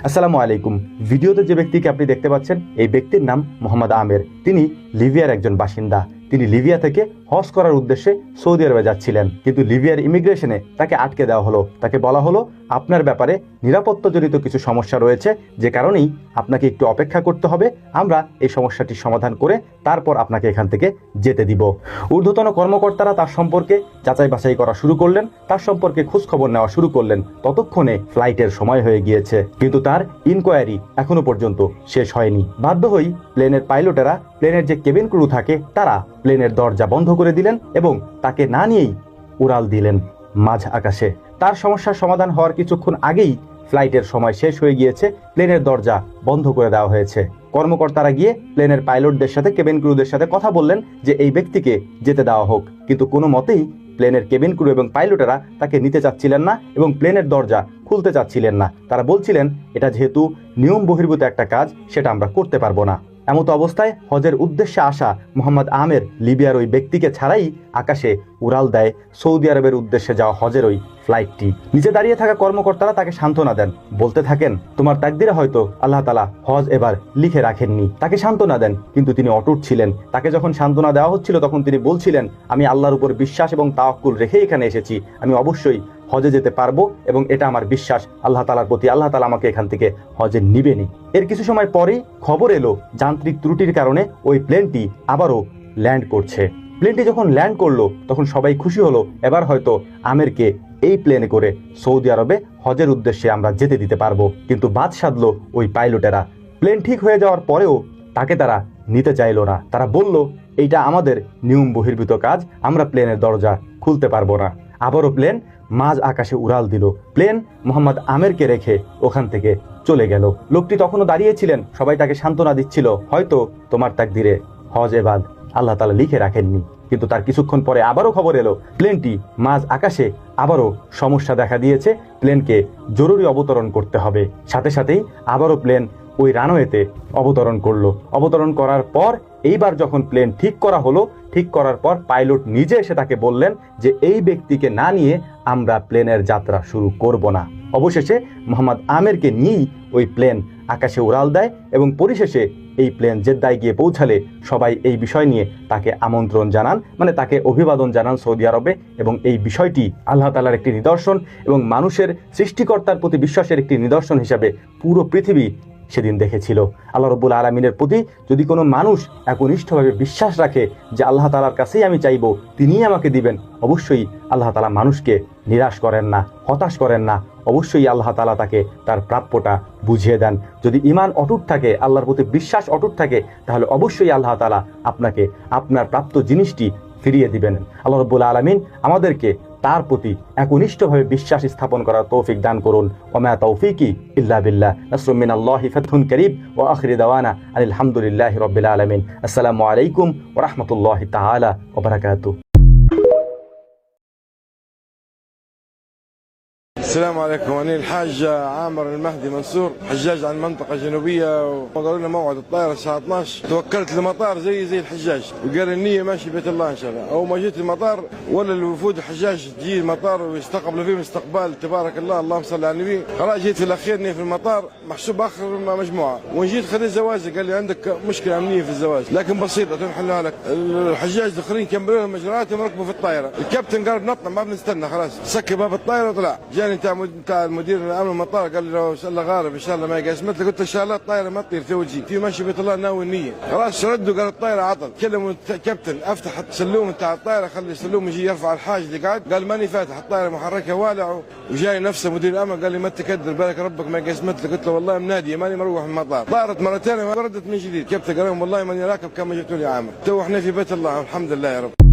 আসসালামু আলাইকুম। ভিডিওতে যে ব্যক্তিকে আপনি দেখতে পাচ্ছেন এই ব্যক্তির নাম মোহাম্মদ আমের। তিনি লিবিয়ার একজন বাসিন্দা। তিনি লিবিয়া থেকে হজ করার উদ্দেশ্যে সৌদি আরবে যাচ্ছিলেন, কিন্তু লিবিয়ার ইমিগ্রেশনে তাকে আটকে দেওয়া হলো। তাকে বলা হলো আপনার ব্যাপারে নিরাপত্তাজনিত কিছু সমস্যা রয়েছে, যে কারণেই আপনাকে একটু অপেক্ষা করতে হবে। আমরা এই সমস্যাটির সমাধান করে তারপর আপনাকে এখান থেকে যেতে দিব। ঊর্ধ্বতন কর্মকর্তারা তার সম্পর্কে যাচাই বাছাই করা শুরু করলেন, তার সম্পর্কে খোঁজখবর নেওয়া শুরু করলেন। ততক্ষণে ফ্লাইটের সময় হয়ে গিয়েছে, কিন্তু তার ইনকোয়ারি এখনো পর্যন্ত শেষ হয়নি। বাধ্য হই প্লেনের পাইলটেরা, প্লেনের যে কেবিন ক্রু থাকে, তারা প্লেনের দরজা বন্ধ করে দিলেন এবং তাকে না নিয়েই উড়াল দিলেন মাঝ আকাশে। তার সমস্যার সমাধান হওয়ার কিছুক্ষণ আগেই ফ্লাইটের সময় শেষ হয়ে গিয়েছে, প্লেনের দরজা বন্ধ করে দেওয়া হয়েছে। কর্মকর্তারা গিয়ে প্লেনের পাইলটদের সাথে, কেবিন ক্রুদের সাথে কথা বললেন যে এই ব্যক্তিকে যেতে দেওয়া হোক, কিন্তু কোনো মতেই প্লেনের কেবিন ক্রু এবং পাইলটেরা তাকে নিতে চাচ্ছিলেন না এবং প্লেনের দরজা খুলতে চাচ্ছিলেন না। তারা বলছিলেন এটা যেহেতু নিয়ম বহির্ভূত একটা কাজ, সেটা আমরা করতে পারবো না। এমত অবস্থায় হজের উদ্দেশ্যে আসা মোহাম্মদ আমের লিবিয়ার ওই ব্যক্তিকে ছাড়াই আকাশে উড়াল দেয় সৌদি আরবের উদ্দেশ্যে যাওয়া হজের ওই ফ্লাইটটি। নিচে দাঁড়িয়ে থাকা কর্মকর্তারা তাকে সান্ত্বনা দেন, বলতে থাকেন তোমার তাকদিরে হয়তো আল্লাহ তাআলা হজ এবার লিখে রাখেননি। তাকে সান্ত্বনা দেন, কিন্তু তিনি অটুট ছিলেন। তাকে যখন সান্ত্বনা দেওয়া হচ্ছিল তখন তিনি বলছিলেন আমি আল্লাহর উপর বিশ্বাস এবং তাওয়াক্কুল রেখে এখানে এসেছি, আমি অবশ্যই হজে যেতে পারবো এবং এটা আমার বিশ্বাস আল্লাহ তাআলার প্রতি, আল্লাহ তাআলা আমাকে এখান থেকে হজে নিবেনি। এর কিছু সময় পরেই খবর এলো যান্ত্রিক ত্রুটির কারণে ওই প্লেনটি আবারও ল্যান্ড করছে। প্লেনটি যখন ল্যান্ড করলো তখন সবাই খুশি হলো, এবার হয়তো আমেরকে এই প্লেনে করে সৌদি আরবে হজের উদ্দেশ্যে আমরা যেতে দিতে পারবো। কিন্তু বাদ সাধলো ওই পাইলটেরা। প্লেন ঠিক হয়ে যাওয়ার পরেও তাকে তারা নিতে চাইলো না। তারা বলল এইটা আমাদের নিয়ম বহির্ভূত কাজ, আমরা প্লেনের দরজা খুলতে পারবো না। আবারও প্লেন মাঝ আকাশে উড়াল দিল। প্লেন মোহাম্মদ আমেরকে রেখে ওখান থেকে চলে গেল। লোকটি তখনও দাঁড়িয়েছিলেন, সবাই তাকে সান্ত্বনা দিচ্ছিল, হয়তো তোমার তাকদিরে হজ এবার আল্লাহ তাআলা লিখে রাখেননি। কিন্তু তার কিছুক্ষণ পরে আবারও খবর এলো প্লেনটি মাঝ আকাশে আবারও সমস্যা দেখা দিয়েছে, প্লেনকে জরুরি অবতরণ করতে হবে। সাথে সাথেই আবারও প্লেন ওই রানওয়েতে অবতরণ করলো। অবতরণ করার পর এইবার যখন প্লেন ঠিক করা হলো, ঠিক করার পর পাইলট নিজে এসে তাকে বললেন যে এই ব্যক্তিকে না নিয়ে আমরা প্লেনের যাত্রা শুরু করব না। অবশেষে মোহাম্মদ আমেরকে নিয়েই ওই প্লেন আকাশে উড়াল দেয় এবং পরিশেষে এই প্লেন জেদ্দায় গিয়ে পৌঁছালে সবাই এই বিষয় নিয়ে তাকে আমন্ত্রণ জানান, মানে তাকে অভিবাদন জানান সৌদি আরবে। এবং এই বিষয়টি আল্লাহ তাআলার একটি নিদর্শন এবং মানুষের সৃষ্টিকর্তার প্রতি বিশ্বাসের একটি নিদর্শন হিসাবে পুরো পৃথিবী সেদিন দেখেছিল। আল্লাহ রাব্বুল আলামিনের প্রতি যদি কোনো মানুষ একনিষ্ঠভাবে বিশ্বাস রাখে যে আল্লাহ তাআলার কাছেই আমি চাইবো, তিনিই আমাকে দিবেন, অবশ্যই আল্লাহ তাআলা মানুষকে নিরাশ করেন না, হতাশ করেন না। অবশ্যই আল্লাহ তাআলা তাকে তার প্রাপ্যটা বুঝিয়ে দেন। যদি ঈমান অটুট থাকে, আল্লাহর প্রতি বিশ্বাস অটুট থাকে, তাহলে অবশ্যই আল্লাহ তাআলা আপনাকে আপনার প্রাপ্ত জিনিসটি ফিরিয়ে দিবেন। আল্লাহ রাব্বুল আলামিন আমাদেরকে তার প্রতি একনিষ্ঠভাবে বিশ্বাস স্থাপন করার তৌফিক দান করুন। ওয়া মা তাওফীকি ইল্লা বিল্লাহ। নাসরুম মিনাল্লাহি ফাতহুন কারীব ওয়া আখিরু দাওয়ানা আনিল হামদুলিল্লাহি রাব্বিল আলামিন। আসসালামু আলাইকুম ওয়া রাহমাতুল্লাহি তাআলা ওয়া বারাকাতুহু। السلام عليكم، أنا الحاج عامر المهدي منصور، حجاج عن المنطقة الجنوبية، وقالوا لنا موعد الطائرة الساعة 12. توكلت المطار زي الحجاج، وقال النية ماشي بيت الله إن شاء الله. أول ما جيت المطار ولا الوفود الحجاج تجي المطار ويستقبلوا فيهم استقبال تبارك الله، اللهم صل على النبي. خلاص جيت في الأخير في المطار محسوب آخر مجموعة، وين جيت خذيت زواجي قال لي عندك مشكلة أمنية في الزواج، لكن بسيطة تنحلها لك. الحجاج الآخرين كملوا لهم إجراءاتهم وركبوا في الطائرة. الكابتن قال بنطلع ما بنستنى، خلاص سكر باب الطائرة وطلع. جاني بتاع المدير امن المطار قال لي لو ان شاء الله غارب ان شاء الله ما يقاس مثل، قلت ان شاء الله الطائره ما تطير في وجهي، في ماشي بيت الله ناوي النيه. خلاص ردوا قال الطائره عطل. كلموا الكابتن افتح السلوم بتاع الطائره، خلي السلوم يجي يرفع الحاج اللي قاعد، قال ماني فاتح الطائره محركها والع. وجاي نفسه مدير الامن قال لي ما تكدر بالك ربك ما يقاس مثل، قلت له والله مناديه ماني مروح من المطار. طارت مرتين ما ردت من جديد. كابتن قال لهم والله ماني راكب كما جبتوا لي عامر، تو احنا في بيت الله الحمد لله يا رب.